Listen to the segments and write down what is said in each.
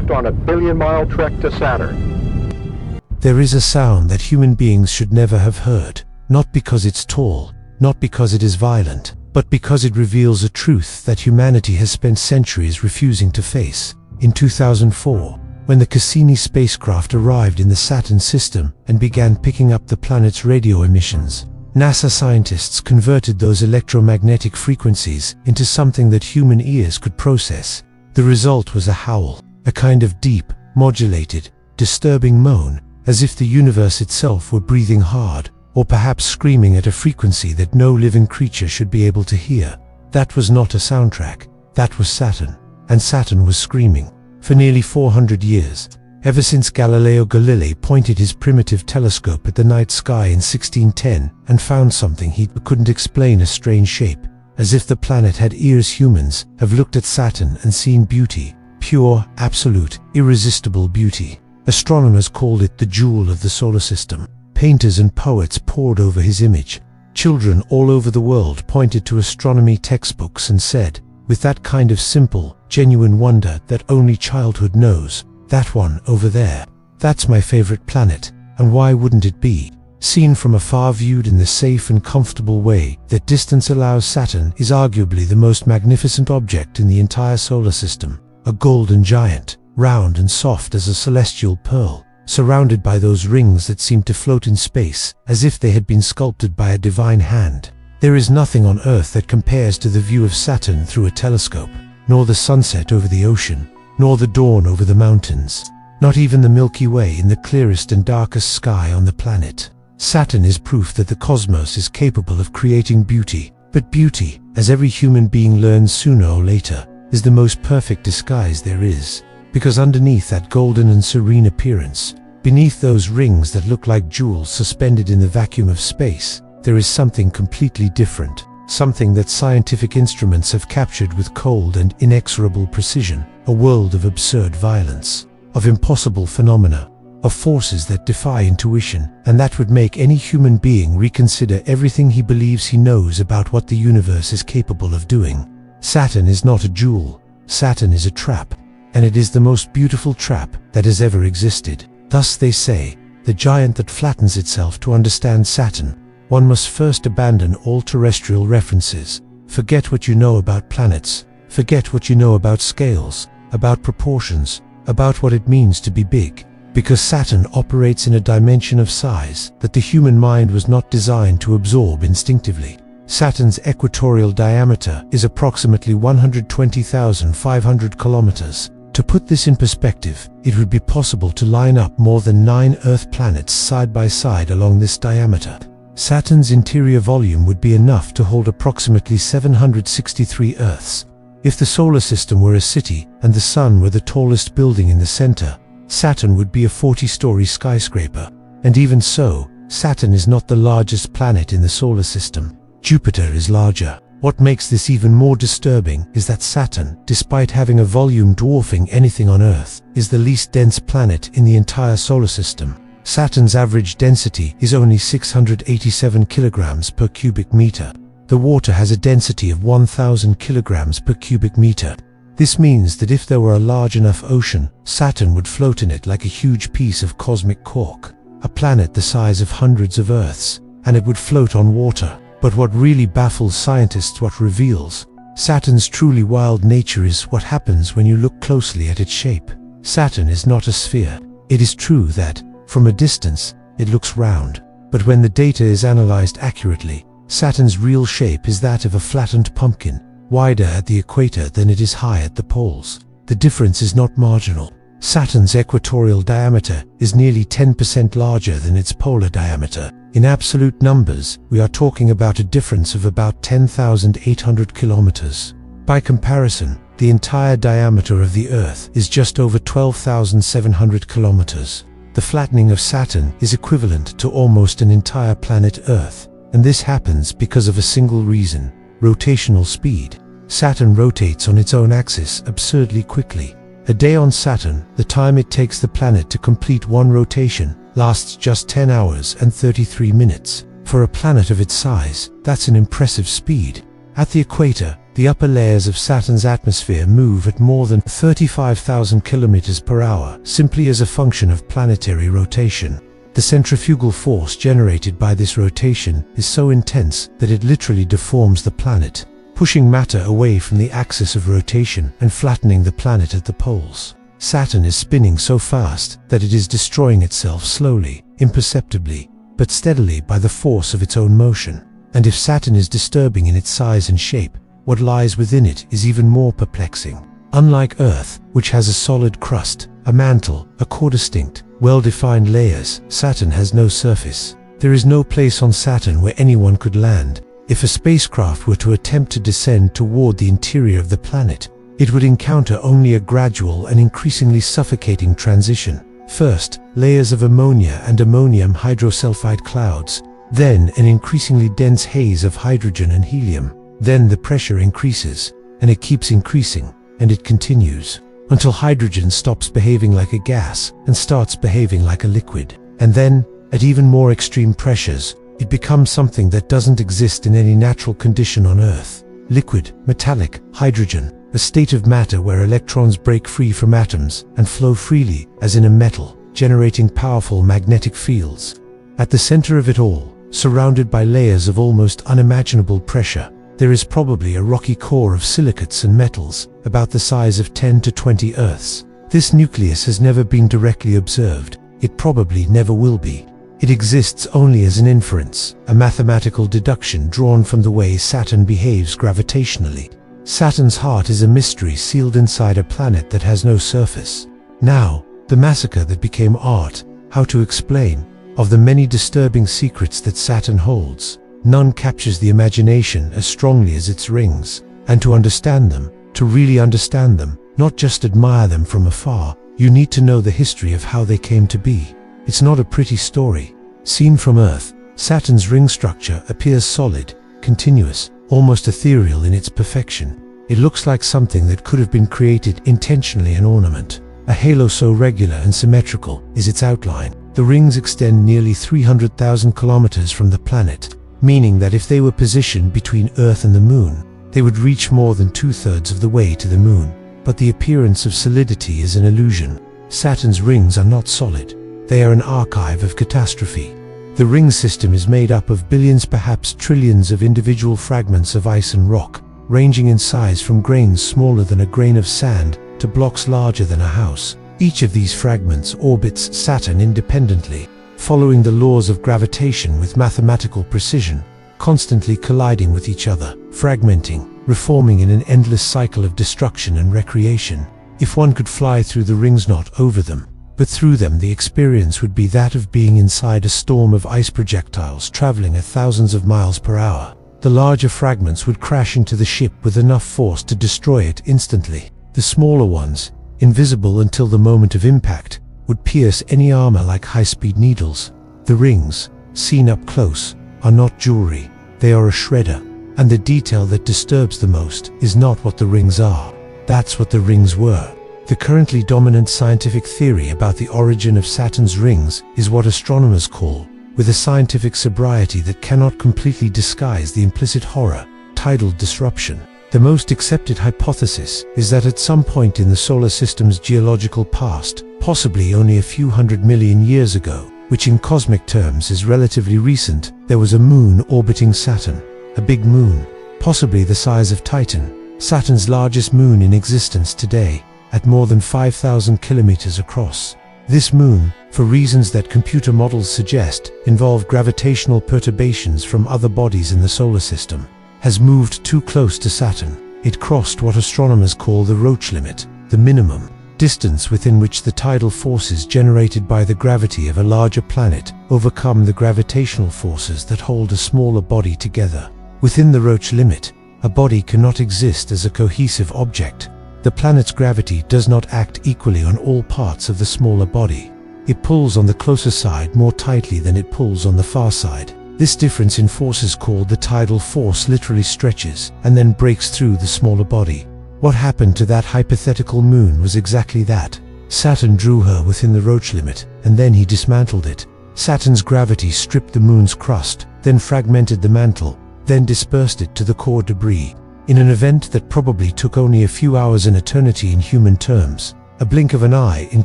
spacecraft on a billion-mile trek to Saturn. There is a sound that human beings should never have heard, not because it's tall, not because it is violent, but because it reveals a truth that humanity has spent centuries refusing to face. In 2004, when the Cassini spacecraft arrived in the Saturn system and began picking up the planet's radio emissions, NASA scientists converted those electromagnetic frequencies into something that human ears could process. The result was a howl, a kind of deep, modulated, disturbing moan, as if the universe itself were breathing hard, or perhaps screaming at a frequency that no living creature should be able to hear. That was not a soundtrack, that was Saturn, and Saturn was screaming. For nearly 400 years, ever since Galileo Galilei pointed his primitive telescope at the night sky in 1610 and found something he couldn't explain, a strange shape, as if the planet had ears, humans have looked at Saturn and seen beauty, pure, absolute, irresistible beauty. Astronomers called it the jewel of the solar system. Painters and poets pored over his image. Children all over the world pointed to astronomy textbooks and said, with that kind of simple, genuine wonder that only childhood knows, "That one over there, that's my favorite planet, and why wouldn't it be?" Seen from afar, viewed in the safe and comfortable way that distance allows, Saturn is arguably the most magnificent object in the entire solar system. A golden giant, round and soft as a celestial pearl, surrounded by those rings that seem to float in space as if they had been sculpted by a divine hand. There is nothing on Earth that compares to the view of Saturn through a telescope, nor the sunset over the ocean, nor the dawn over the mountains, not even the Milky Way in the clearest and darkest sky on the planet. Saturn is proof that the cosmos is capable of creating beauty, but beauty, as every human being learns sooner or later, is the most perfect disguise there is, because underneath that golden and serene appearance, beneath those rings that look like jewels suspended in the vacuum of space, there is something completely different, something that scientific instruments have captured with cold and inexorable precision, a world of absurd violence, of impossible phenomena, of forces that defy intuition, and that would make any human being reconsider everything he believes he knows about what the universe is capable of doing. Saturn is not a jewel, Saturn is a trap, and it is the most beautiful trap that has ever existed. Thus they say, the giant that flattens itself to understand Saturn. One must first abandon all terrestrial references, forget what you know about planets, forget what you know about scales, about proportions, about what it means to be big, because Saturn operates in a dimension of size that the human mind was not designed to absorb instinctively. Saturn's equatorial diameter is approximately 120,500 kilometers. To put this in perspective, it would be possible to line up more than 9 Earth planets side by side along this diameter. Saturn's interior volume would be enough to hold approximately 763 Earths. If the solar system were a city and the Sun were the tallest building in the center, Saturn would be a 40-story skyscraper. And even so, Saturn is not the largest planet in the solar system. Jupiter is larger. What makes this even more disturbing is that Saturn, despite having a volume dwarfing anything on Earth, is the least dense planet in the entire solar system. Saturn's average density is only 687 kilograms per cubic meter. The water has a density of 1,000 kilograms per cubic meter. This means that if there were a large enough ocean, Saturn would float in it like a huge piece of cosmic cork, a planet the size of hundreds of Earths, and it would float on water. But what really baffles scientists, what reveals Saturn's truly wild nature, is what happens when you look closely at its shape. Saturn is not a sphere. It is true that, from a distance, it looks round, but when the data is analyzed accurately, Saturn's real shape is that of a flattened pumpkin, wider at the equator than it is high at the poles. The difference is not marginal. Saturn's equatorial diameter is nearly 10% larger than its polar diameter. In absolute numbers, we are talking about a difference of about 10,800 kilometers. By comparison, the entire diameter of the Earth is just over 12,700 kilometers. The flattening of Saturn is equivalent to almost an entire planet Earth, and this happens because of a single reason: rotational speed. Saturn rotates on its own axis absurdly quickly. A day on Saturn, the time it takes the planet to complete one rotation, lasts just 10 hours and 33 minutes. For a planet of its size, that's an impressive speed. At the equator, The upper layers of Saturn's atmosphere move at more than 35,000 kilometers per hour, simply as a function of planetary rotation. The centrifugal force generated by this rotation is so intense that it literally deforms the planet, pushing matter away from the axis of rotation and flattening the planet at the poles. Saturn is spinning so fast that it is destroying itself slowly, imperceptibly, but steadily by the force of its own motion. And if Saturn is disturbing in its size and shape, what lies within it is even more perplexing. Unlike Earth, which has a solid crust, a mantle, a core distinct, well-defined layers, Saturn has no surface. There is no place on Saturn where anyone could land. If a spacecraft were to attempt to descend toward the interior of the planet, it would encounter only a gradual and increasingly suffocating transition. First, layers of ammonia and ammonium hydrosulfide clouds, then an increasingly dense haze of hydrogen and helium. Then the pressure increases, and it keeps increasing, and it continues, until hydrogen stops behaving like a gas and starts behaving like a liquid. And then, at even more extreme pressures, it becomes something that doesn't exist in any natural condition on Earth. Liquid, metallic, hydrogen, a state of matter where electrons break free from atoms and flow freely, as in a metal, generating powerful magnetic fields. At the center of it all, surrounded by layers of almost unimaginable pressure, there is probably a rocky core of silicates and metals, about the size of 10 to 20 Earths. This nucleus has never been directly observed. It probably never will be. It exists only as an inference, a mathematical deduction drawn from the way Saturn behaves gravitationally. Saturn's heart is a mystery sealed inside a planet that has no surface. Now, the massacre that became art, how to explain, of the many disturbing secrets that Saturn holds. None captures the imagination as strongly as its rings. And to understand them, to really understand them, not just admire them from afar, you need to know the history of how they came to be. It's not a pretty story. Seen from Earth, Saturn's ring structure appears solid, continuous, almost ethereal in its perfection. It looks like something that could have been created intentionally an ornament. A halo so regular and symmetrical is its outline. The rings extend nearly 300,000 kilometers from the planet, meaning that if they were positioned between Earth and the Moon, they would reach more than 2/3 of the way to the Moon. But the appearance of solidity is an illusion. Saturn's rings are not solid. They are an archive of catastrophe. The ring system is made up of billions, perhaps trillions of individual fragments of ice and rock, ranging in size from grains smaller than a grain of sand to blocks larger than a house. Each of these fragments orbits Saturn independently, following the laws of gravitation with mathematical precision, constantly colliding with each other, fragmenting, reforming in an endless cycle of destruction and recreation. If one could fly through the rings, not over them, but through them, the experience would be that of being inside a storm of ice projectiles traveling at thousands of miles per hour. The larger fragments would crash into the ship with enough force to destroy it instantly. The smaller ones, invisible until the moment of impact, would pierce any armor like high-speed needles. The rings, seen up close, are not jewelry. They are a shredder. And the detail that disturbs the most is not what the rings are. That's what the rings were. The currently dominant scientific theory about the origin of Saturn's rings is what astronomers call, with a scientific sobriety that cannot completely disguise the implicit horror, tidal disruption. The most accepted hypothesis is that at some point in the solar system's geological past, possibly only a few 100 million years ago, which in cosmic terms is relatively recent, there was a moon orbiting Saturn. A big moon, possibly the size of Titan, Saturn's largest moon in existence today, at more than 5,000 kilometers across. This moon, for reasons that computer models suggest, involve gravitational perturbations from other bodies in the solar system, has moved too close to Saturn. It crossed what astronomers call the Roche limit, the minimum distance within which the tidal forces generated by the gravity of a larger planet overcome the gravitational forces that hold a smaller body together. Within the Roche limit, a body cannot exist as a cohesive object. The planet's gravity does not act equally on all parts of the smaller body. It pulls on the closer side more tightly than it pulls on the far side. This difference in forces, called the tidal force, literally stretches and then breaks through the smaller body. What happened to that hypothetical moon was exactly that. Saturn drew her within the Roche limit, and then he dismantled it. Saturn's gravity stripped the moon's crust, then fragmented the mantle, then dispersed it to the core debris. In an event that probably took only a few hours in eternity in human terms, a blink of an eye in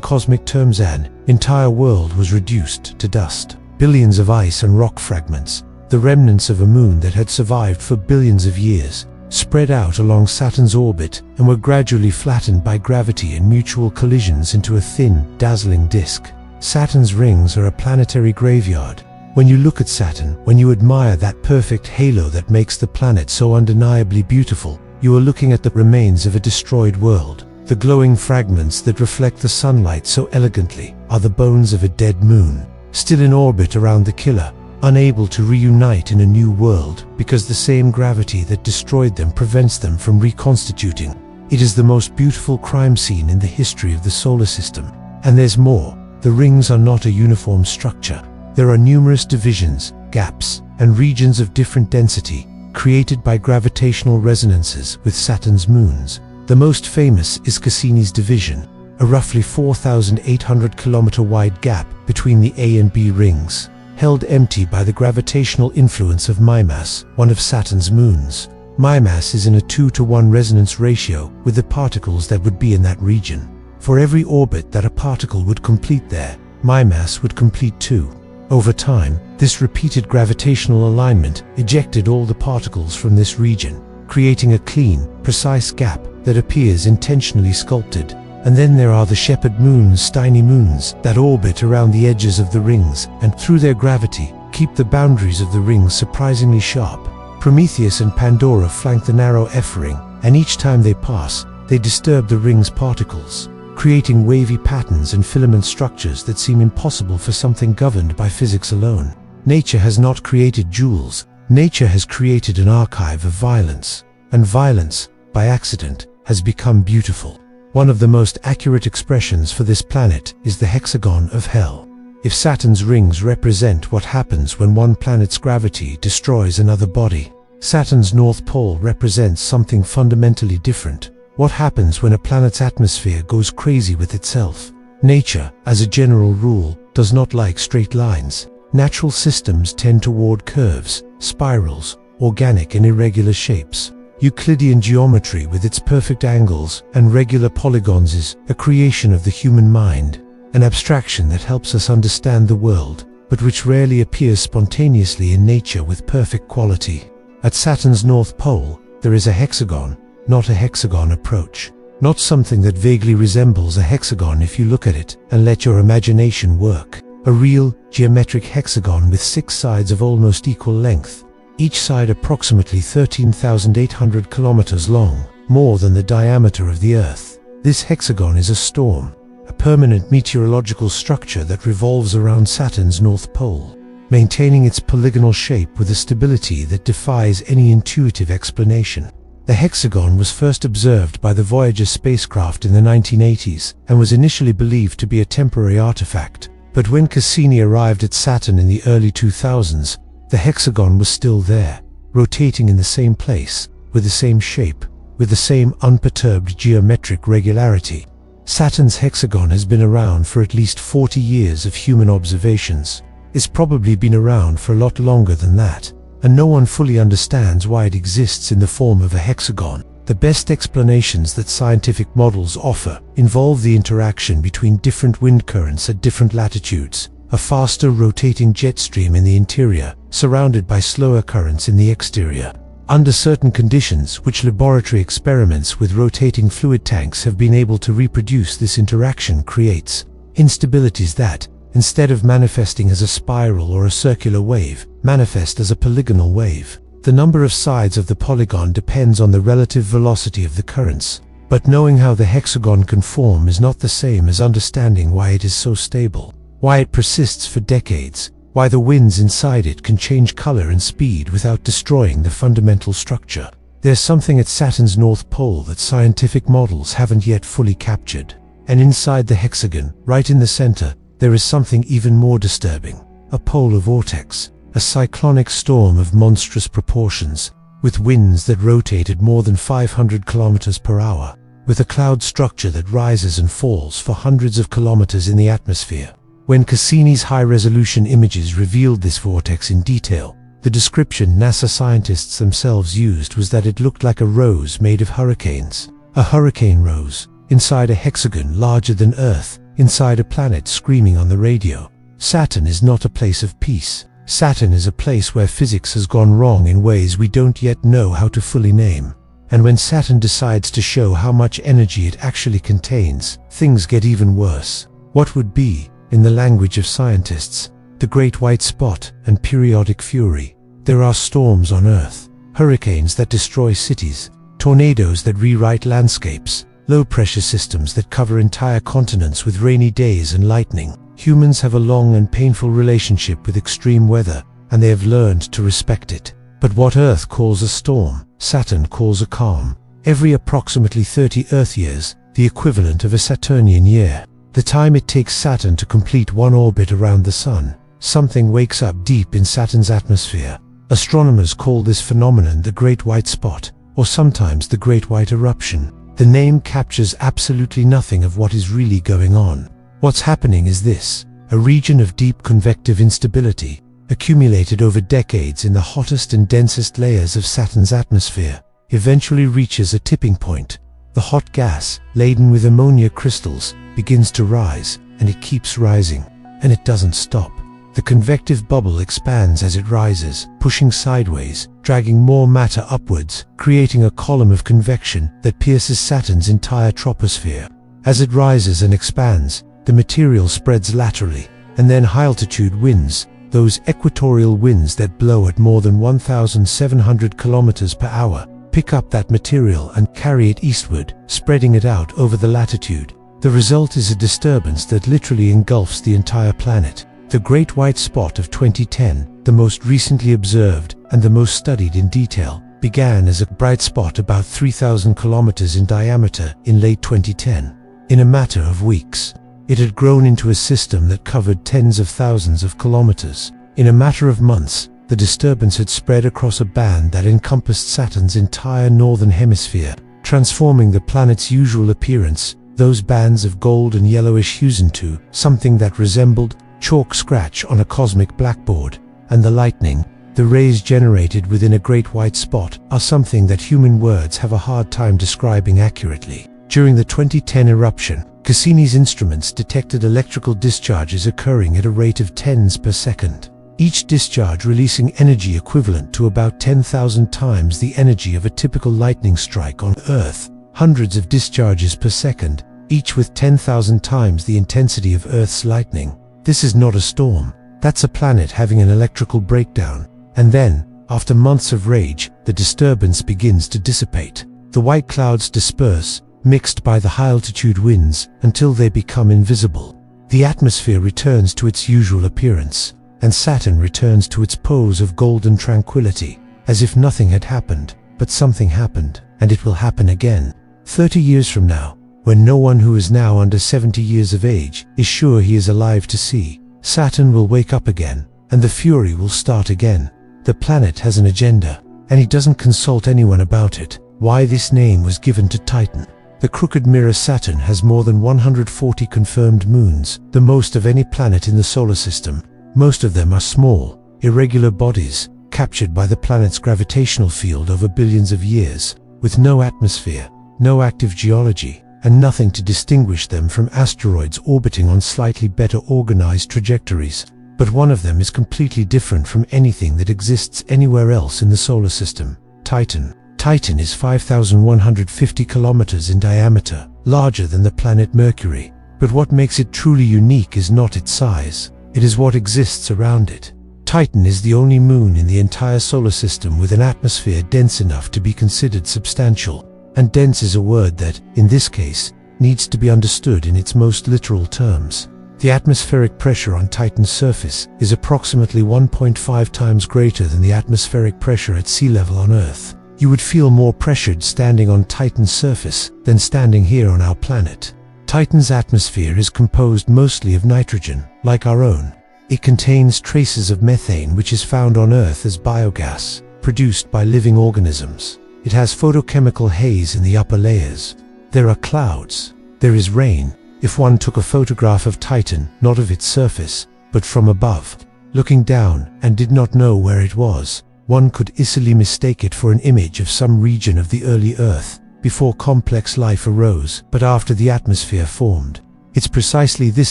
cosmic terms, an entire world was reduced to dust. Billions of ice and rock fragments, the remnants of a moon that had survived for billions of years, spread out along Saturn's orbit and were gradually flattened by gravity and mutual collisions into a thin, dazzling disk. Saturn's rings are a planetary graveyard. When you look at Saturn, when you admire that perfect halo that makes the planet so undeniably beautiful, you are looking at the remains of a destroyed world. The glowing fragments that reflect the sunlight so elegantly are the bones of a dead moon, still in orbit around the killer, unable to reunite in a new world because the same gravity that destroyed them prevents them from reconstituting. It is the most beautiful crime scene in the history of the solar system. And there's more. The rings are not a uniform structure. There are numerous divisions, gaps, and regions of different density, created by gravitational resonances with Saturn's moons. The most famous is Cassini's division, a roughly 4,800 kilometer wide gap between the A and B rings, held empty by the gravitational influence of Mimas, one of Saturn's moons. Mimas is in a 2-to-1 resonance ratio with the particles that would be in that region. For every orbit that a particle would complete there, Mimas would complete too. Over time, this repeated gravitational alignment ejected all the particles from this region, creating a clean, precise gap that appears intentionally sculpted. And then there are the shepherd moons, tiny moons that orbit around the edges of the rings and, through their gravity, keep the boundaries of the rings surprisingly sharp. Prometheus and Pandora flank the narrow F ring, and each time they pass, they disturb the ring's particles, creating wavy patterns and filament structures that seem impossible for something governed by physics alone. Nature has not created jewels. Nature has created an archive of violence. And violence, by accident, has become beautiful. One of the most accurate expressions for this planet is the hexagon of hell. If Saturn's rings represent what happens when one planet's gravity destroys another body, Saturn's North Pole represents something fundamentally different. What happens when a planet's atmosphere goes crazy with itself? Nature, as a general rule, does not like straight lines. Natural systems tend toward curves, spirals, organic and irregular shapes. Euclidean geometry with its perfect angles and regular polygons is a creation of the human mind, an abstraction that helps us understand the world, but which rarely appears spontaneously in nature with perfect quality. At Saturn's North Pole, there is a hexagon, not a hexagon approach. Not something that vaguely resembles a hexagon if you look at it and let your imagination work. A real, geometric hexagon with 6 sides of almost equal length, each side approximately 13,800 kilometers long, more than the diameter of the Earth. This hexagon is a storm, a permanent meteorological structure that revolves around Saturn's North Pole, maintaining its polygonal shape with a stability that defies any intuitive explanation. The hexagon was first observed by the Voyager spacecraft in the 1980s and was initially believed to be a temporary artifact. But when Cassini arrived at Saturn in the early 2000s, the hexagon was still there, rotating in the same place, with the same shape, with the same unperturbed geometric regularity. Saturn's hexagon has been around for at least 40 years of human observations. It's probably been around for a lot longer than that, and no one fully understands why it exists in the form of a hexagon. The best explanations that scientific models offer involve the interaction between different wind currents at different latitudes, a faster rotating jet stream in the interior, surrounded by slower currents in the exterior. Under certain conditions, which laboratory experiments with rotating fluid tanks have been able to reproduce, this interaction creates instabilities that, instead of manifesting as a spiral or a circular wave, manifest as a polygonal wave. The number of sides of the polygon depends on the relative velocity of the currents, but knowing how the hexagon can form is not the same as understanding why it is so stable, why it persists for decades, why the winds inside it can change color and speed without destroying the fundamental structure. There's something at Saturn's North Pole that scientific models haven't yet fully captured. And inside the hexagon, right in the center, there is something even more disturbing. A polar vortex, a cyclonic storm of monstrous proportions, with winds that rotate at more than 500 kilometers per hour, with a cloud structure that rises and falls for hundreds of kilometers in the atmosphere. When Cassini's high-resolution images revealed this vortex in detail, The description NASA scientists themselves used was that it looked like a rose made of hurricanes. A hurricane rose, inside a hexagon larger than Earth, inside a planet screaming on the radio. Saturn is not a place of peace. Saturn is a place where physics has gone wrong in ways we don't yet know how to fully name. And when Saturn decides to show how much energy it actually contains, things get even worse. What would be, in the language of scientists, the Great White Spot and periodic fury? There are storms on Earth, hurricanes that destroy cities, tornadoes that rewrite landscapes, low-pressure systems that cover entire continents with rainy days and lightning. Humans have a long and painful relationship with extreme weather, and they have learned to respect it. But what Earth calls a storm, Saturn calls a calm. Every approximately 30 Earth years, the equivalent of a Saturnian year, the time it takes Saturn to complete one orbit around the Sun, something wakes up deep in Saturn's atmosphere. Astronomers call this phenomenon the Great White Spot, or sometimes the Great White Eruption. The name captures absolutely nothing of what is really going on. What's happening is this: a region of deep convective instability, accumulated over decades in the hottest and densest layers of Saturn's atmosphere, eventually reaches a tipping point. The hot gas, laden with ammonia crystals, begins to rise, and it keeps rising, and it doesn't stop. The convective bubble expands as it rises, pushing sideways, dragging more matter upwards, creating a column of convection that pierces Saturn's entire troposphere. As it rises and expands, the material spreads laterally, and then high-altitude winds, those equatorial winds that blow at more than 1,700 kilometers per hour, pick up that material and carry it eastward, spreading it out over the latitude. The result is a disturbance that literally engulfs the entire planet. The Great White Spot of 2010, the most recently observed and the most studied in detail, began as a bright spot about 3,000 kilometers in diameter in late 2010. In a matter of weeks, it had grown into a system that covered tens of thousands of kilometers. In a matter of months, the disturbance had spread across a band that encompassed Saturn's entire northern hemisphere, transforming the planet's usual appearance, those bands of gold and yellowish hues, into something that resembled chalk scratch on a cosmic blackboard. And the lightning, the rays generated within a great white spot, are something that human words have a hard time describing accurately. During the 2010 eruption, Cassini's instruments detected electrical discharges occurring at a rate of tens per second, each discharge releasing energy equivalent to about 10,000 times the energy of a typical lightning strike on Earth. Hundreds of discharges per second, each with 10,000 times the intensity of Earth's lightning. This is not a storm. That's a planet having an electrical breakdown. And then, after months of rage, the disturbance begins to dissipate. The white clouds disperse, mixed by the high-altitude winds, until they become invisible. The atmosphere returns to its usual appearance, and Saturn returns to its pose of golden tranquility, as if nothing had happened. But something happened, and it will happen again. 30 years from now, when no one who is now under 70 years of age is sure he is alive to see, Saturn will wake up again, and the fury will start again. The planet has an agenda, and he doesn't consult anyone about it. Why this name was given to Titan. The crooked mirror Saturn has more than 140 confirmed moons, the most of any planet in the solar system. Most of them are small, irregular bodies, captured by the planet's gravitational field over billions of years, with no atmosphere, no active geology, and nothing to distinguish them from asteroids orbiting on slightly better organized trajectories. But one of them is completely different from anything that exists anywhere else in the solar system: Titan. Titan is 5,150 kilometers in diameter, larger than the planet Mercury. But what makes it truly unique is not its size, it is what exists around it. Titan is the only moon in the entire solar system with an atmosphere dense enough to be considered substantial. And dense is a word that, in this case, needs to be understood in its most literal terms. The atmospheric pressure on Titan's surface is approximately 1.5 times greater than the atmospheric pressure at sea level on Earth. You would feel more pressured standing on Titan's surface than standing here on our planet. Titan's atmosphere is composed mostly of nitrogen, like our own. It contains traces of methane, which is found on Earth as biogas, produced by living organisms. It has photochemical haze in the upper layers. There are clouds. There is rain. If one took a photograph of Titan, not of its surface, but from above, looking down, and did not know where it was. One could easily mistake it for an image of some region of the early Earth, before complex life arose, but after the atmosphere formed. It's precisely this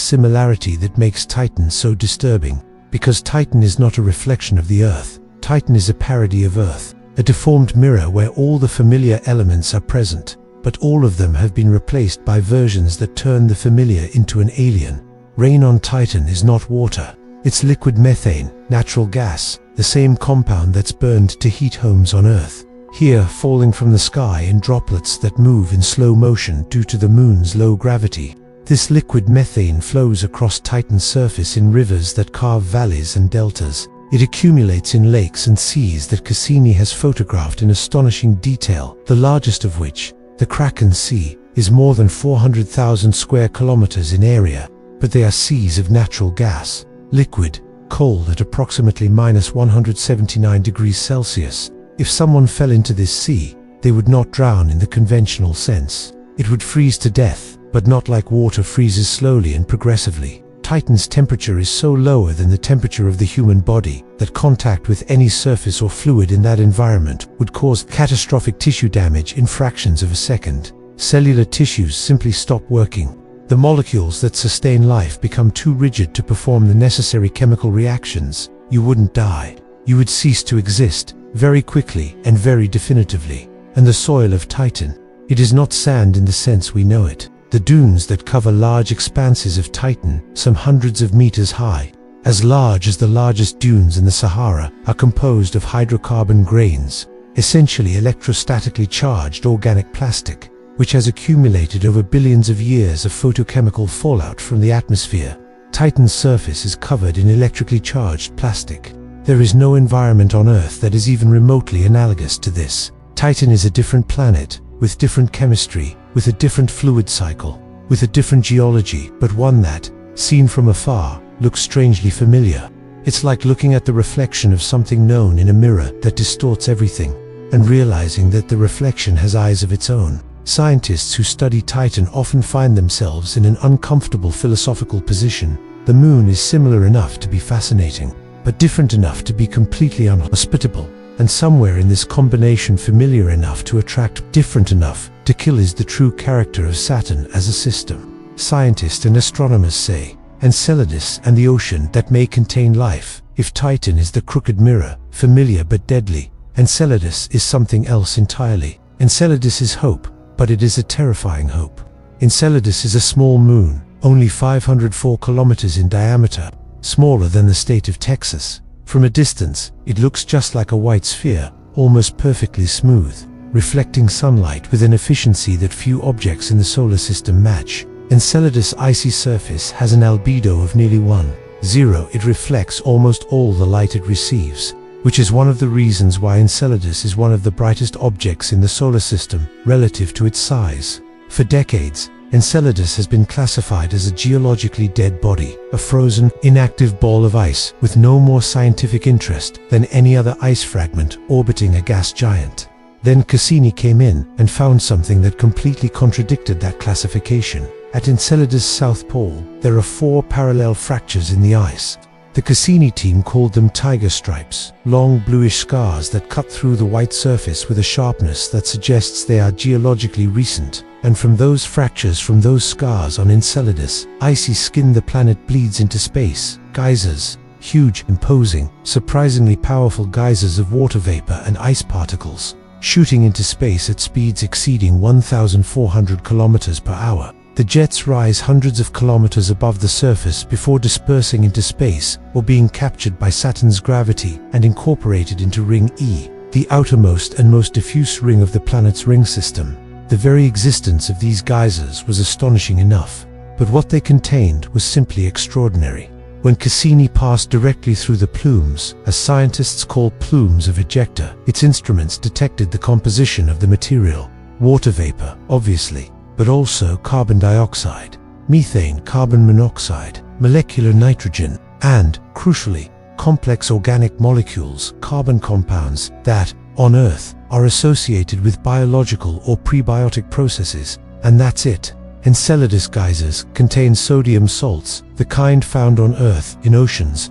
similarity that makes Titan so disturbing, because Titan is not a reflection of the Earth. Titan is a parody of Earth, a deformed mirror where all the familiar elements are present, but all of them have been replaced by versions that turn the familiar into an alien. Rain on Titan is not water. It's liquid methane, natural gas, the same compound that's burned to heat homes on Earth. Here, falling from the sky in droplets that move in slow motion due to the moon's low gravity. This liquid methane flows across Titan's surface in rivers that carve valleys and deltas. It accumulates in lakes and seas that Cassini has photographed in astonishing detail, the largest of which, the Kraken Sea, is more than 400,000 square kilometers in area, but they are seas of natural gas, liquid, cold at approximately -179 degrees Celsius. If someone fell into this sea, they would not drown in the conventional sense. It would freeze to death, but not like water freezes slowly and progressively. Titan's temperature is so lower than the temperature of the human body that contact with any surface or fluid in that environment would cause catastrophic tissue damage in fractions of a second. Cellular tissues simply stop working. The molecules that sustain life become too rigid to perform the necessary chemical reactions. You wouldn't die. You would cease to exist, very quickly and very definitively. And the soil of Titan, it is not sand in the sense we know it. The dunes that cover large expanses of Titan, some hundreds of meters high, as large as the largest dunes in the Sahara, are composed of hydrocarbon grains, essentially electrostatically charged organic plastic, which has accumulated over billions of years of photochemical fallout from the atmosphere. Titan's surface is covered in electrically charged plastic. There is no environment on Earth that is even remotely analogous to this. Titan is a different planet, with different chemistry, with a different fluid cycle, with a different geology, but one that, seen from afar, looks strangely familiar. It's like looking at the reflection of something known in a mirror that distorts everything, and realizing that the reflection has eyes of its own. Scientists who study Titan often find themselves in an uncomfortable philosophical position. The moon is similar enough to be fascinating, but different enough to be completely unhospitable. And somewhere in this combination familiar enough to attract, different enough to kill is the true character of Saturn as a system. Scientists and astronomers say, Enceladus and the ocean that may contain life. If Titan is the crooked mirror, familiar but deadly, Enceladus is something else entirely. Enceladus is hope, but it is a terrifying hope. Enceladus is a small moon, only 504 kilometers in diameter, smaller than the state of Texas. From a distance, it looks just like a white sphere, almost perfectly smooth, reflecting sunlight with an efficiency that few objects in the solar system match. Enceladus' icy surface has an albedo of nearly 1.0. It reflects almost all the light it receives, which is one of the reasons why Enceladus is one of the brightest objects in the solar system relative to its size. For decades, Enceladus has been classified as a geologically dead body, a frozen, inactive ball of ice with no more scientific interest than any other ice fragment orbiting a gas giant. Then Cassini came in and found something that completely contradicted that classification. At Enceladus' south pole, there are 4 parallel fractures in the ice. The Cassini team called them tiger stripes, long bluish scars that cut through the white surface with a sharpness that suggests they are geologically recent. And from those fractures, from those scars on Enceladus, icy skin, the planet bleeds into space. Geysers, huge, imposing, surprisingly powerful geysers of water vapor and ice particles, shooting into space at speeds exceeding 1,400 kilometers per hour. The jets rise hundreds of kilometers above the surface before dispersing into space or being captured by Saturn's gravity and incorporated into Ring E, the outermost and most diffuse ring of the planet's ring system. The very existence of these geysers was astonishing enough, but what they contained was simply extraordinary. When Cassini passed directly through the plumes, as scientists call plumes of ejecta, its instruments detected the composition of the material. Water vapor, obviously, but also carbon dioxide, methane, carbon monoxide, molecular nitrogen, and, crucially, complex organic molecules, carbon compounds, that, on Earth, are associated with biological or prebiotic processes, and that's it. Enceladus geysers contain sodium salts, the kind found on Earth in oceans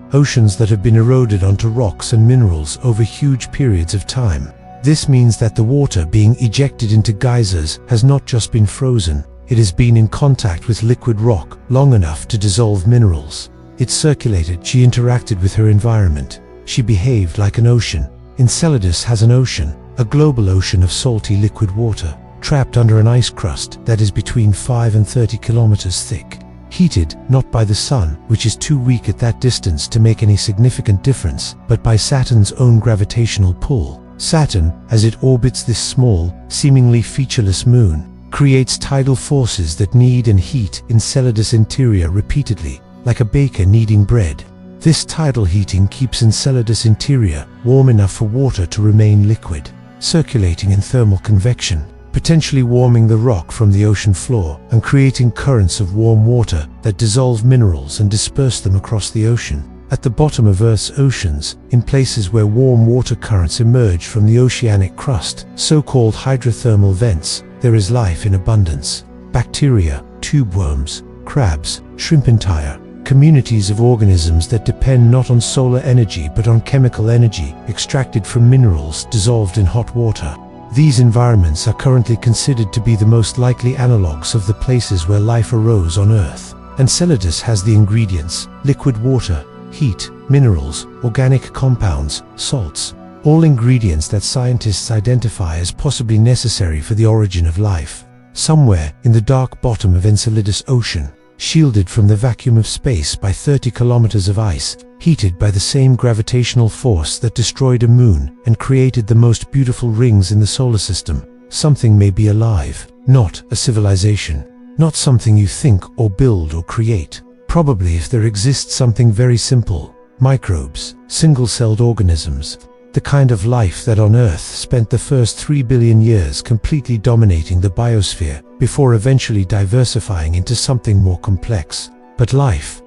that have been eroded onto rocks and minerals over huge periods of time. This means that the water being ejected into geysers has not just been frozen, it has been in contact with liquid rock long enough to dissolve minerals. It circulated, she interacted with her environment. She behaved like an ocean. Enceladus has an ocean, a global ocean of salty liquid water, trapped under an ice crust that is between 5 and 30 kilometers thick. Heated not by the sun, which is too weak at that distance to make any significant difference, but by Saturn's own gravitational pull. Saturn, as it orbits this small, seemingly featureless moon, creates tidal forces that knead and heat Enceladus' interior repeatedly, like a baker kneading bread. This tidal heating keeps Enceladus' interior warm enough for water to remain liquid, circulating in thermal convection, potentially warming the rock from the ocean floor and creating currents of warm water that dissolve minerals and disperse them across the ocean. At the bottom of Earth's oceans, in places where warm water currents emerge from the oceanic crust, so-called hydrothermal vents, there is life in abundance. Bacteria, tube worms, crabs, shrimpentire, communities of organisms that depend not on solar energy but on chemical energy extracted from minerals dissolved in hot water. These environments are currently considered to be the most likely analogues of the places where life arose on Earth. Enceladus has the ingredients: liquid water, heat, minerals, organic compounds, salts, all ingredients that scientists identify as possibly necessary for the origin of life. Somewhere in the dark bottom of Enceladus Ocean, shielded from the vacuum of space by 30 kilometers of ice, heated by the same gravitational force that destroyed a moon and created the most beautiful rings in the solar system, something may be alive, not a civilization, not something you think or build or create. Probably if there exists something very simple, microbes, single-celled organisms, the kind of life that on Earth spent the first 3 billion years completely dominating the biosphere before eventually diversifying into something more complex. But life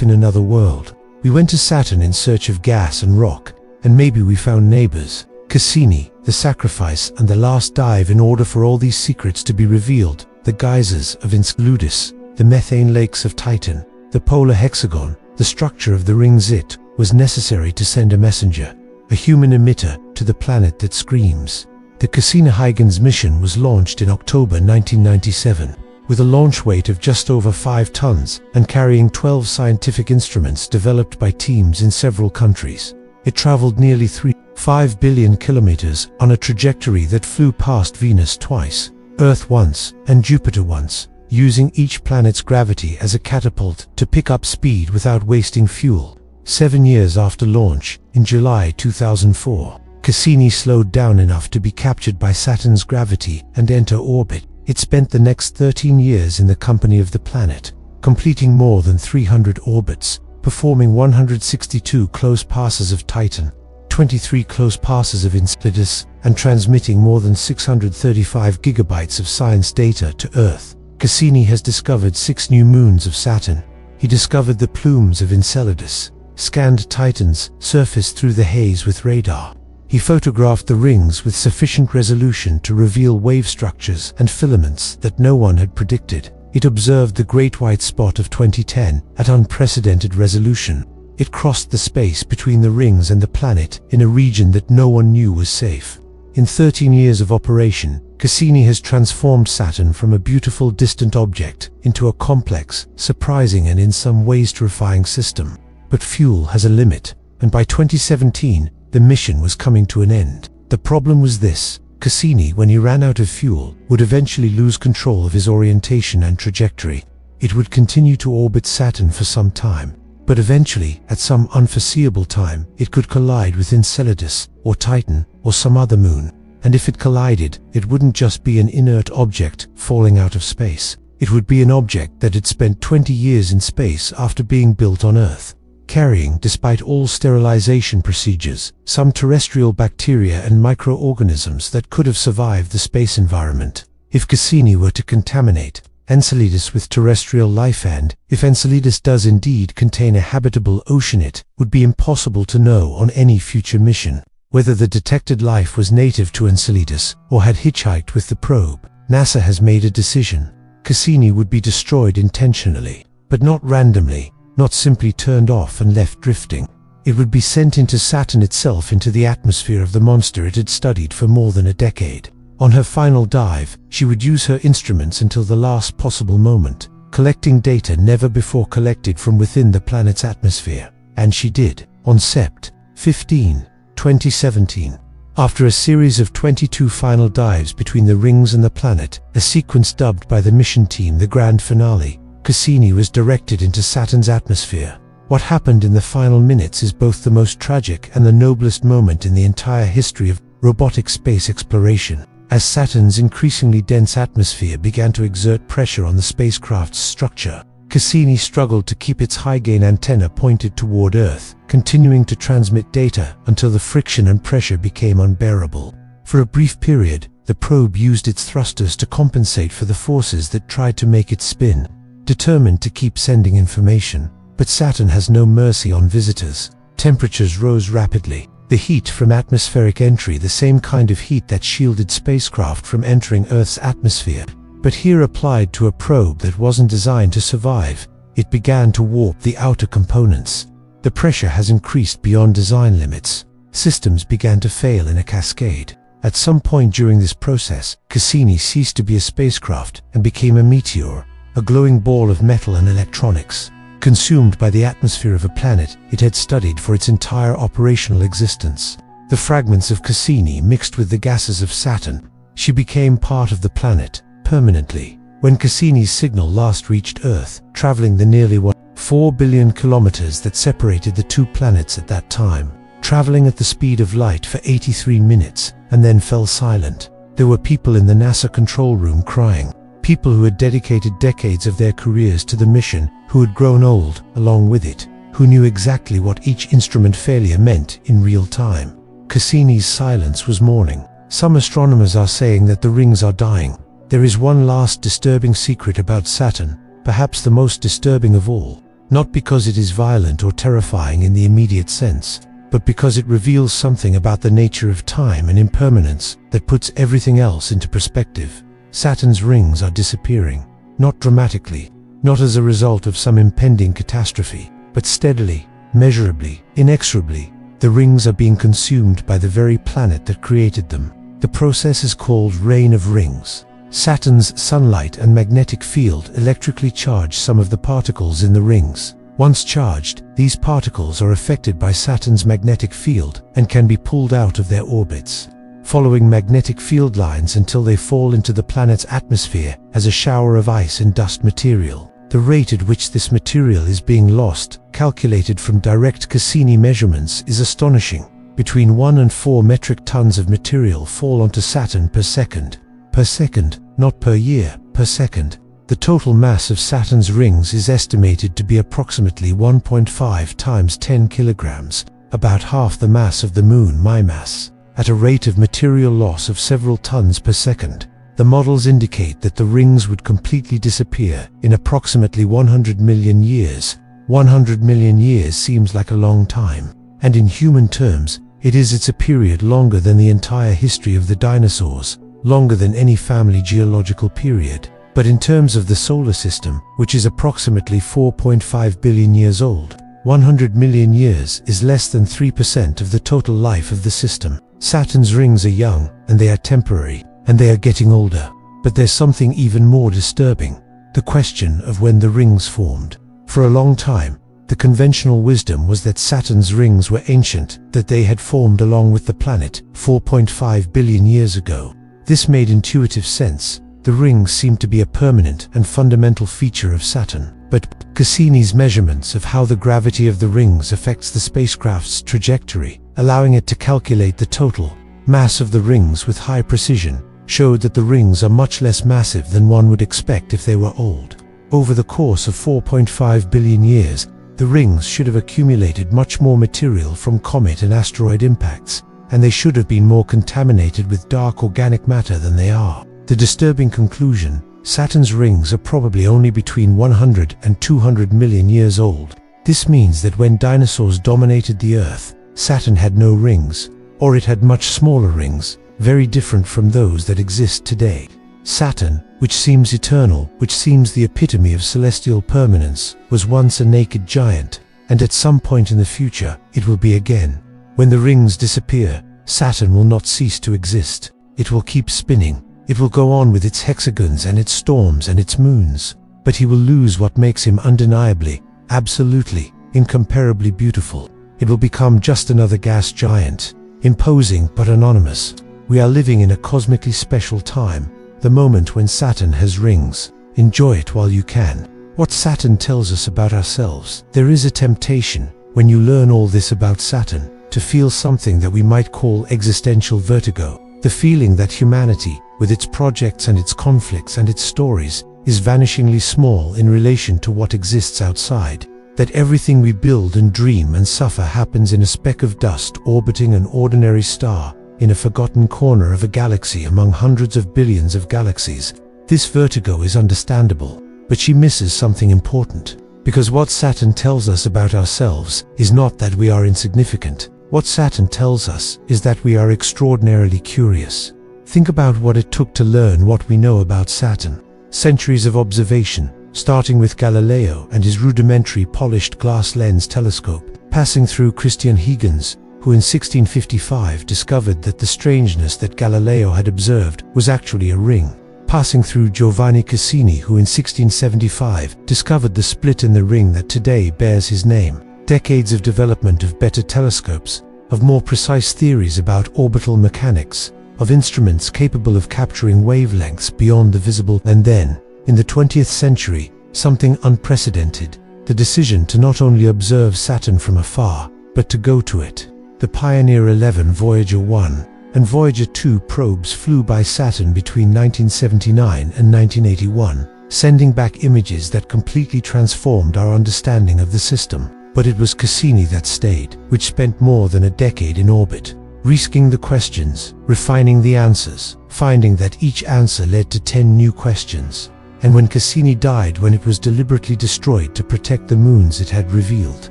in another world. We went to Saturn in search of gas and rock, and maybe we found neighbors. Cassini, the sacrifice and the last dive in order for all these secrets to be revealed, the geysers of Enceladus, the methane lakes of Titan, the polar hexagon, the structure of the ring Zit, was necessary to send a messenger, a human emitter, to the planet that screams. The Cassini-Huygens mission was launched in October 1997, with a launch weight of just over 5 tons and carrying 12 scientific instruments developed by teams in several countries. It traveled nearly 5 billion kilometers on a trajectory that flew past Venus twice, Earth once, and Jupiter once, using each planet's gravity as a catapult to pick up speed without wasting fuel. 7 years after launch, in July 2004, Cassini slowed down enough to be captured by Saturn's gravity and enter orbit. It spent the next 13 years in the company of the planet, completing more than 300 orbits, performing 162 close passes of Titan, 23 close passes of Enceladus, and transmitting more than 635 gigabytes of science data to Earth. Cassini has discovered 6 new moons of Saturn. He discovered the plumes of Enceladus, scanned Titan's surface through the haze with radar. He photographed the rings with sufficient resolution to reveal wave structures and filaments that no one had predicted. It observed the Great White Spot of 2010 at unprecedented resolution. It crossed the space between the rings and the planet in a region that no one knew was safe. In 13 years of operation, Cassini has transformed Saturn from a beautiful distant object into a complex, surprising and in some ways terrifying system. But fuel has a limit, and by 2017, the mission was coming to an end. The problem was this: Cassini, when he ran out of fuel, would eventually lose control of his orientation and trajectory. It would continue to orbit Saturn for some time, but eventually, at some unforeseeable time, it could collide with Enceladus, or Titan, or some other moon. And if it collided, it wouldn't just be an inert object falling out of space. It would be an object that had spent 20 years in space after being built on Earth, carrying, despite all sterilization procedures, some terrestrial bacteria and microorganisms that could have survived the space environment. If Cassini were to contaminate Enceladus with terrestrial life, and if Enceladus does indeed contain a habitable ocean, it would be impossible to know on any future mission whether the detected life was native to Enceladus or had hitchhiked with the probe. NASA has made a decision. Cassini would be destroyed intentionally, but not randomly, not simply turned off and left drifting. It would be sent into Saturn itself, into the atmosphere of the monster it had studied for more than a decade. On her final dive, she would use her instruments until the last possible moment, collecting data never before collected from within the planet's atmosphere. And she did, on Sept. 15, 2017. After a series of 22 final dives between the rings and the planet, a sequence dubbed by the mission team the grand finale, Cassini was directed into Saturn's atmosphere. What happened in the final minutes is both the most tragic and the noblest moment in the entire history of robotic space exploration. As Saturn's increasingly dense atmosphere began to exert pressure on the spacecraft's structure, Cassini struggled to keep its high-gain antenna pointed toward Earth, continuing to transmit data until the friction and pressure became unbearable. For a brief period, the probe used its thrusters to compensate for the forces that tried to make it spin, determined to keep sending information. But Saturn has no mercy on visitors. Temperatures rose rapidly. The heat from atmospheric entry, the same kind of heat that shielded spacecraft from entering Earth's atmosphere, but here applied to a probe that wasn't designed to survive, it began to warp the outer components. The pressure has increased beyond design limits. Systems began to fail in a cascade. At some point during this process, Cassini ceased to be a spacecraft and became a meteor, a glowing ball of metal and electronics. Consumed by the atmosphere of a planet it had studied for its entire operational existence. The fragments of Cassini mixed with the gases of Saturn. She became part of the planet, permanently. When Cassini's signal last reached Earth, traveling the nearly 4 billion kilometers that separated the two planets at that time, traveling at the speed of light for 83 minutes, and then fell silent. There were people in the NASA control room crying. People who had dedicated decades of their careers to the mission, who had grown old along with it, who knew exactly what each instrument failure meant in real time. Cassini's silence was mourning. Some astronomers are saying that the rings are dying. There is one last disturbing secret about Saturn, perhaps the most disturbing of all, not because it is violent or terrifying in the immediate sense, but because it reveals something about the nature of time and impermanence that puts everything else into perspective. Saturn's rings are disappearing, not dramatically, not as a result of some impending catastrophe, but steadily, measurably, inexorably. The rings are being consumed by the very planet that created them. The process is called rain of rings. Saturn's sunlight and magnetic field electrically charge some of the particles in the rings. Once charged, these particles are affected by Saturn's magnetic field and can be pulled out of their orbits, following magnetic field lines until they fall into the planet's atmosphere as a shower of ice and dust material. The rate at which this material is being lost, calculated from direct Cassini measurements, is astonishing. Between 1 and 4 metric tons of material fall onto Saturn per second. Per second, not per year, per second. The total mass of Saturn's rings is estimated to be approximately 1.5 times 10 kilograms, about half the mass of the Moon, my mass. At a rate of material loss of several tons per second, the models indicate that the rings would completely disappear in approximately 100 million years. 100 million years seems like a long time, and in human terms, it's a period longer than the entire history of the dinosaurs, longer than any family geological period. But in terms of the solar system, which is approximately 4.5 billion years old, 100 million years is less than 3% of the total life of the system. Saturn's rings are young, and they are temporary, and they are getting older. But there's something even more disturbing: the question of when the rings formed. For a long time, the conventional wisdom was that Saturn's rings were ancient, that they had formed along with the planet 4.5 billion years ago. This made intuitive sense. The rings seemed to be a permanent and fundamental feature of Saturn. But Cassini's measurements of how the gravity of the rings affects the spacecraft's trajectory, allowing it to calculate the total mass of the rings with high precision, showed that the rings are much less massive than one would expect if they were old. Over the course of 4.5 billion years, the rings should have accumulated much more material from comet and asteroid impacts, and they should have been more contaminated with dark organic matter than they are. The disturbing conclusion: Saturn's rings are probably only between 100 and 200 million years old. This means that when dinosaurs dominated the Earth, Saturn had no rings, or it had much smaller rings, very different from those that exist today. Saturn, which seems eternal, which seems the epitome of celestial permanence, was once a naked giant, and at some point in the future, it will be again. When the rings disappear, Saturn will not cease to exist. It will keep spinning. It will go on with its hexagons and its storms and its moons. But he will lose what makes him undeniably, absolutely, incomparably beautiful. It will become just another gas giant, imposing but anonymous. We are living in a cosmically special time, the moment when Saturn has rings. Enjoy it while you can. What Saturn tells us about ourselves. There is a temptation, when you learn all this about Saturn, to feel something that we might call existential vertigo. The feeling that humanity, with its projects and its conflicts and its stories, is vanishingly small in relation to what exists outside. That everything we build and dream and suffer happens in a speck of dust orbiting an ordinary star, in a forgotten corner of a galaxy among hundreds of billions of galaxies. This vertigo is understandable, but she misses something important. Because what Saturn tells us about ourselves is not that we are insignificant. What Saturn tells us is that we are extraordinarily curious. Think about what it took to learn what we know about Saturn. Centuries of observation, starting with Galileo and his rudimentary polished glass lens telescope, passing through Christian Huygens, who in 1655 discovered that the strangeness that Galileo had observed was actually a ring, passing through Giovanni Cassini, who in 1675 discovered the split in the ring that today bears his name. Decades of development of better telescopes, of more precise theories about orbital mechanics, of instruments capable of capturing wavelengths beyond the visible, and then, in the 20th century, something unprecedented, the decision to not only observe Saturn from afar, but to go to it. The Pioneer 11 Voyager 1 and Voyager 2 probes flew by Saturn between 1979 and 1981, sending back images that completely transformed our understanding of the system. But it was Cassini that stayed, which spent more than a decade in orbit, risking the questions, refining the answers, finding that each answer led to 10 new questions. And when Cassini died, when it was deliberately destroyed to protect the moons it had revealed,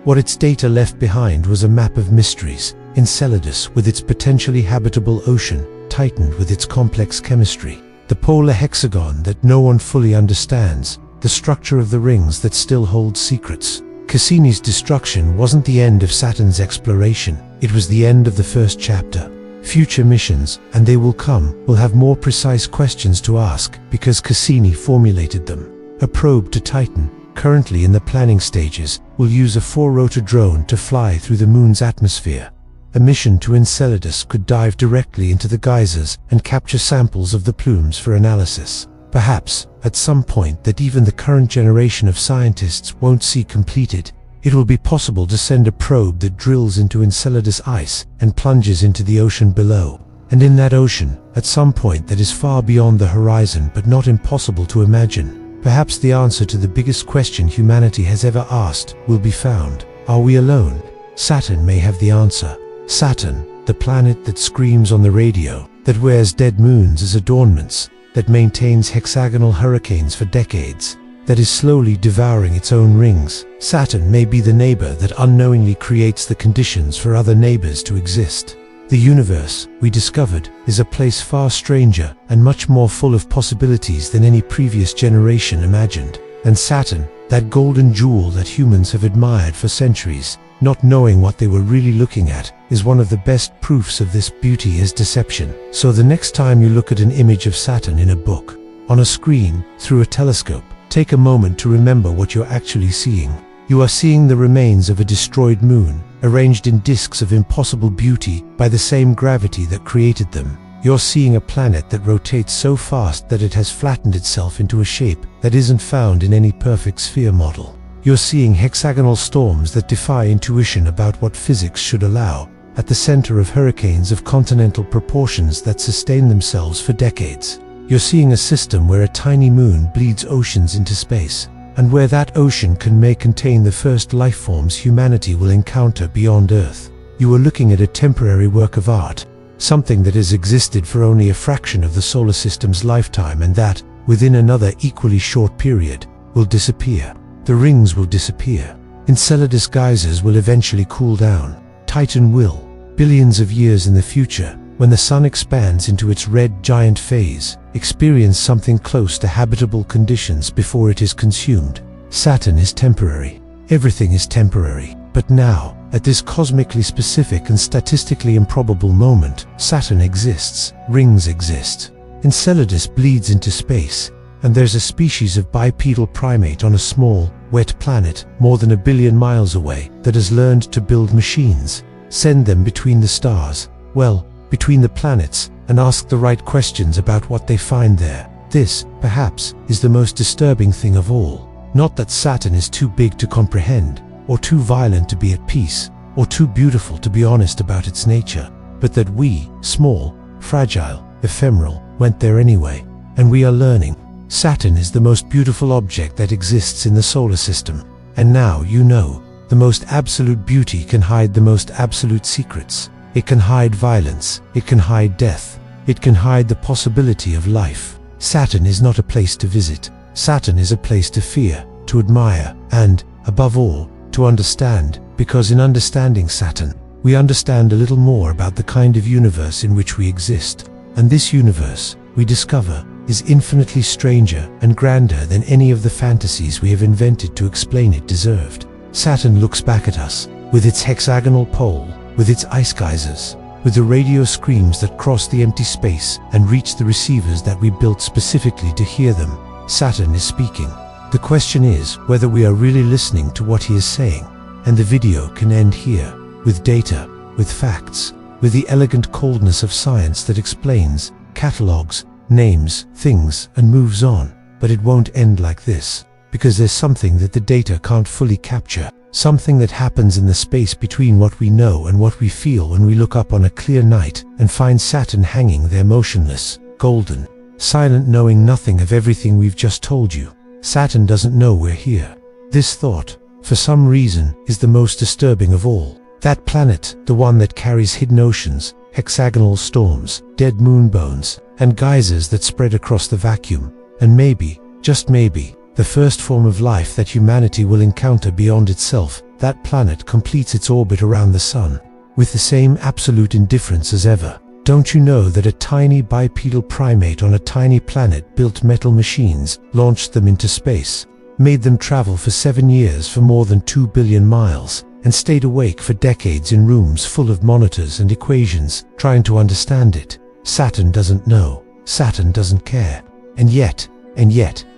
what its data left behind was a map of mysteries. Enceladus with its potentially habitable ocean, Titan with its complex chemistry, the polar hexagon that no one fully understands, the structure of the rings that still hold secrets. Cassini's destruction wasn't the end of Saturn's exploration, it was the end of the first chapter. Future missions, and they will come, will have more precise questions to ask because Cassini formulated them. A probe to Titan, currently in the planning stages, will use a 4-rotor drone to fly through the moon's atmosphere. A mission to Enceladus could dive directly into the geysers and capture samples of the plumes for analysis. Perhaps, at some point that even the current generation of scientists won't see completed, it will be possible to send a probe that drills into Enceladus ice and plunges into the ocean below. And in that ocean, at some point that is far beyond the horizon but not impossible to imagine, perhaps the answer to the biggest question humanity has ever asked will be found. Are we alone? Saturn may have the answer. Saturn, the planet that screams on the radio, that wears dead moons as adornments, that maintains hexagonal hurricanes for decades, that is slowly devouring its own rings. Saturn may be the neighbor that unknowingly creates the conditions for other neighbors to exist. The universe, we discovered, is a place far stranger and much more full of possibilities than any previous generation imagined. And Saturn, that golden jewel that humans have admired for centuries, not knowing what they were really looking at, is one of the best proofs of this beauty is deception. So the next time you look at an image of Saturn in a book, on a screen, through a telescope, take a moment to remember what you're actually seeing. You are seeing the remains of a destroyed moon, arranged in disks of impossible beauty by the same gravity that created them. You're seeing a planet that rotates so fast that it has flattened itself into a shape that isn't found in any perfect sphere model. You're seeing hexagonal storms that defy intuition about what physics should allow, at the center of hurricanes of continental proportions that sustain themselves for decades. You're seeing a system where a tiny moon bleeds oceans into space, and where that ocean may contain the first life forms humanity will encounter beyond Earth. You are looking at a temporary work of art, something that has existed for only a fraction of the solar system's lifetime and that, within another equally short period, will disappear. The rings will disappear. Enceladus geysers will eventually cool down. Titan will. Billions of years in the future, when the sun expands into its red giant phase, experience something close to habitable conditions before it is consumed. Saturn is temporary. Everything is temporary. But now, at this cosmically specific and statistically improbable moment, Saturn exists. Rings exist. Enceladus bleeds into space, and there's a species of bipedal primate on a small, wet planet more than 1 billion miles away that has learned to build machines, send them between the stars, well, between the planets, and ask the right questions about what they find there. This, perhaps, is the most disturbing thing of all. Not that Saturn is too big to comprehend, or too violent to be at peace, or too beautiful to be honest about its nature, but that we, small, fragile, ephemeral, went there anyway, and we are learning. Saturn is the most beautiful object that exists in the solar system, and now you know, the most absolute beauty can hide the most absolute secrets. It can hide violence, it can hide death, it can hide the possibility of life. Saturn is not a place to visit. Saturn is a place to fear, to admire, and, above all, to understand, because in understanding Saturn, we understand a little more about the kind of universe in which we exist. And this universe, we discover, is infinitely stranger and grander than any of the fantasies we have invented to explain it deserved. Saturn looks back at us, with its hexagonal pole, with its ice geysers, with the radio screams that cross the empty space and reach the receivers that we built specifically to hear them. Saturn is speaking. The question is whether we are really listening to what he is saying. And the video can end here, with data, with facts, with the elegant coldness of science that explains, catalogs, names, things, and moves on. But it won't end like this, because there's something that the data can't fully capture. Something that happens in the space between what we know and what we feel when we look up on a clear night and find Saturn hanging there motionless, golden, silent, knowing nothing of everything we've just told you. Saturn doesn't know we're here. This thought, for some reason, is the most disturbing of all. That planet, the one that carries hidden oceans, hexagonal storms, dead moon bones, and geysers that spread across the vacuum, and maybe, just maybe, the first form of life that humanity will encounter beyond itself. That planet completes its orbit around the sun, with the same absolute indifference as ever. Don't you know that a tiny bipedal primate on a tiny planet built metal machines, launched them into space, made them travel for 7 years for more than 2 billion miles, and stayed awake for decades in rooms full of monitors and equations, trying to understand it? Saturn doesn't know. Saturn doesn't care. And yet,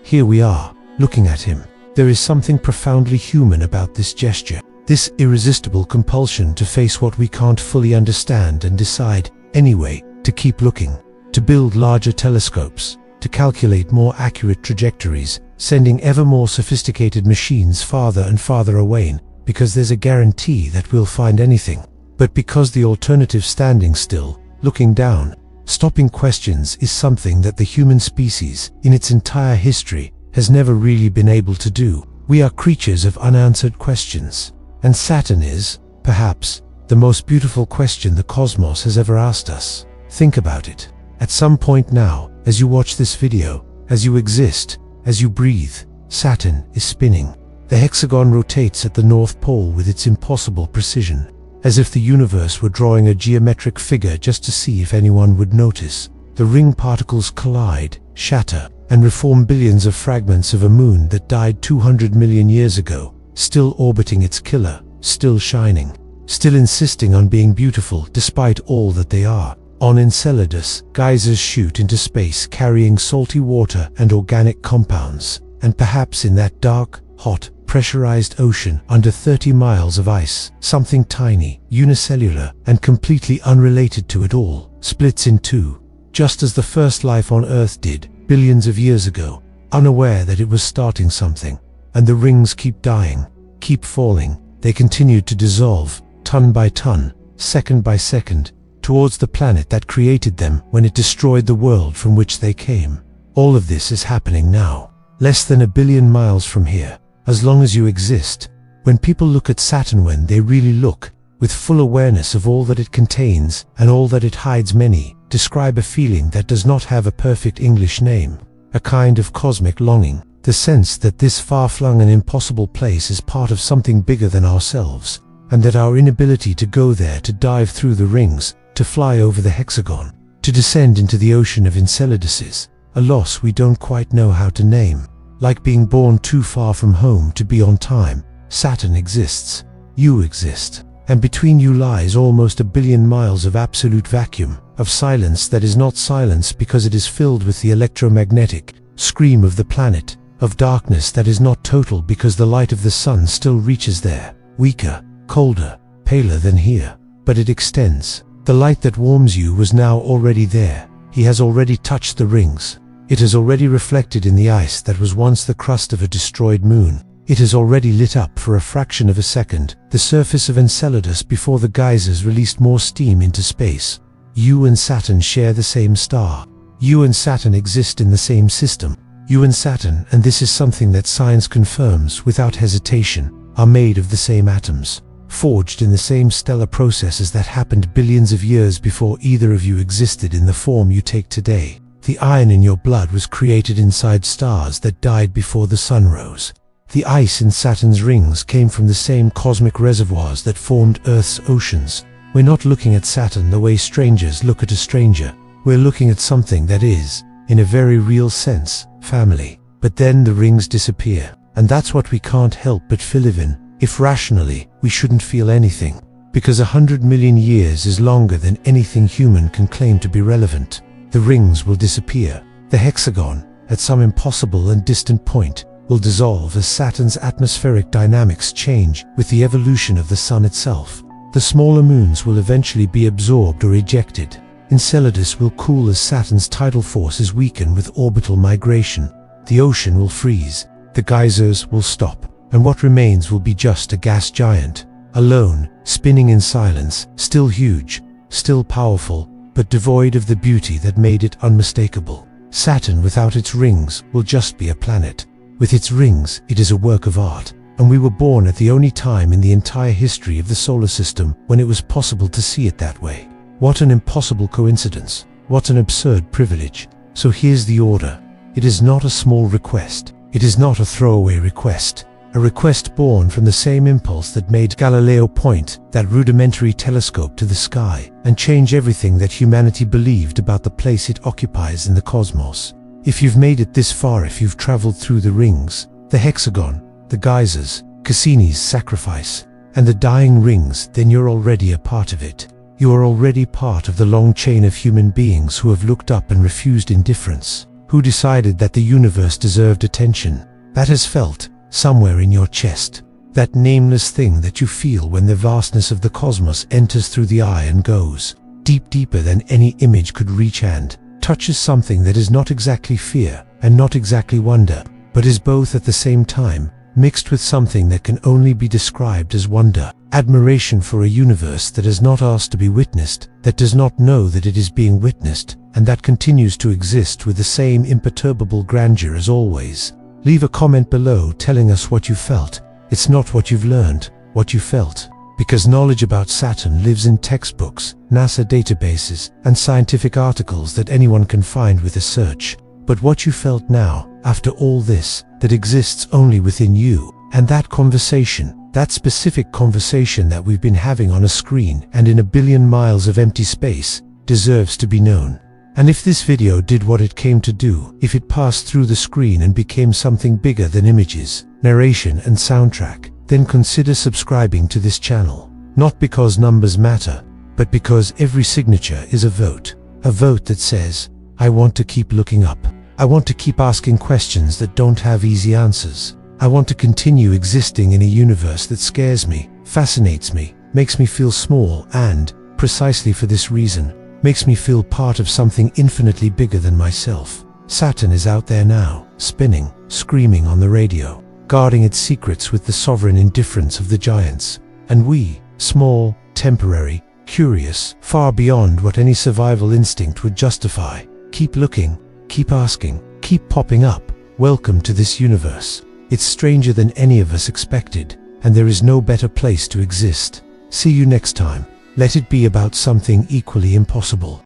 here we are, looking at him. There is something profoundly human about this gesture, this irresistible compulsion to face what we can't fully understand and decide, anyway, to keep looking, to build larger telescopes, to calculate more accurate trajectories, sending ever more sophisticated machines farther and farther away, because there's a guarantee that we'll find anything. But because the alternative, standing still, looking down, stopping questions, is something that the human species, in its entire history, has never really been able to do. We are creatures of unanswered questions. And Saturn is, perhaps, the most beautiful question the cosmos has ever asked us. Think about it. At some point now, as you watch this video, as you exist, as you breathe, Saturn is spinning. The hexagon rotates at the North Pole with its impossible precision, as if the universe were drawing a geometric figure just to see if anyone would notice. The ring particles collide, shatter, and reform billions of fragments of a moon that died 200 million years ago, still orbiting its killer, still shining, still insisting on being beautiful despite all that they are. On Enceladus, geysers shoot into space carrying salty water and organic compounds, and perhaps in that dark, hot, pressurized ocean under 30 miles of ice, something tiny, unicellular, and completely unrelated to it all, splits in two, just as the first life on Earth did, billions of years ago, unaware that it was starting something. And the rings keep dying, keep falling. They continued to dissolve, ton by ton, second by second, towards the planet that created them when it destroyed the world from which they came. All of this is happening now, less than 1 billion miles from here. As long as you exist, when people look at Saturn, when they really look, with full awareness of all that it contains and all that it hides, many describe a feeling that does not have a perfect English name, a kind of cosmic longing, the sense that this far-flung and impossible place is part of something bigger than ourselves, and that our inability to go there, to dive through the rings, to fly over the hexagon, to descend into the ocean of Enceladus, a loss we don't quite know how to name. Like being born too far from home to be on time, Saturn exists. You exist. And between you lies almost 1 billion miles of absolute vacuum, of silence that is not silence because it is filled with the electromagnetic scream of the planet, of darkness that is not total because the light of the sun still reaches there, weaker, colder, paler than here, but it extends. The light that warms you was now already there. He has already touched the rings. It has already reflected in the ice that was once the crust of a destroyed moon. It has already lit up for a fraction of a second the surface of Enceladus before the geysers released more steam into space. You and Saturn share the same star. You and Saturn exist in the same system. You and Saturn, and this is something that science confirms without hesitation, are made of the same atoms, forged in the same stellar processes that happened billions of years before either of you existed in the form you take today. The iron in your blood was created inside stars that died before the sun rose. The ice in Saturn's rings came from the same cosmic reservoirs that formed Earth's oceans. We're not looking at Saturn the way strangers look at a stranger. We're looking at something that is, in a very real sense, family. But then the rings disappear. And that's what we can't help but feel in. If rationally, we shouldn't feel anything. Because 100 million years is longer than anything human can claim to be relevant. The rings will disappear. The hexagon, at some impossible and distant point, will dissolve as Saturn's atmospheric dynamics change with the evolution of the sun itself. The smaller moons will eventually be absorbed or ejected. Enceladus will cool as Saturn's tidal forces weaken with orbital migration. The ocean will freeze. The geysers will stop. And what remains will be just a gas giant, alone, spinning in silence, still huge, still powerful, but devoid of the beauty that made it unmistakable. Saturn without its rings will just be a planet. With its rings, it is a work of art, and we were born at the only time in the entire history of the solar system when it was possible to see it that way. What an impossible coincidence. What an absurd privilege. So here's the order. It is not a small request. It is not a throwaway request. A request born from the same impulse that made Galileo point that rudimentary telescope to the sky and change everything that humanity believed about the place it occupies in the cosmos. If you've made it this far, if you've traveled through the rings, the hexagon, the geysers, Cassini's sacrifice, and the dying rings, then you're already a part of it. You are already part of the long chain of human beings who have looked up and refused indifference, who decided that the universe deserved attention. That has felt somewhere in your chest, that nameless thing that you feel when the vastness of the cosmos enters through the eye and goes deeper than any image could reach and touches something that is not exactly fear and not exactly wonder, but is both at the same time, mixed with something that can only be described as wonder, admiration for a universe that has not asked to be witnessed, that does not know that it is being witnessed, and that continues to exist with the same imperturbable grandeur as always. Leave a comment below telling us what you felt. It's not what you've learned, what you felt. Because knowledge about Saturn lives in textbooks, NASA databases, and scientific articles that anyone can find with a search. But what you felt now, after all this, that exists only within you, and that conversation, that specific conversation that we've been having on a screen and in 1 billion miles of empty space, deserves to be known. And if this video did what it came to do, if it passed through the screen and became something bigger than images, narration and soundtrack, then consider subscribing to this channel. Not because numbers matter, but because every signature is a vote that says, I want to keep looking up. I want to keep asking questions that don't have easy answers. I want to continue existing in a universe that scares me, fascinates me, makes me feel small and, precisely for this reason, makes me feel part of something infinitely bigger than myself. Saturn is out there now, spinning, screaming on the radio, guarding its secrets with the sovereign indifference of the giants. And we, small, temporary, curious, far beyond what any survival instinct would justify, keep looking, keep asking, keep popping up. Welcome to this universe. It's stranger than any of us expected, and there is no better place to exist. See you next time. Let it be about something equally impossible.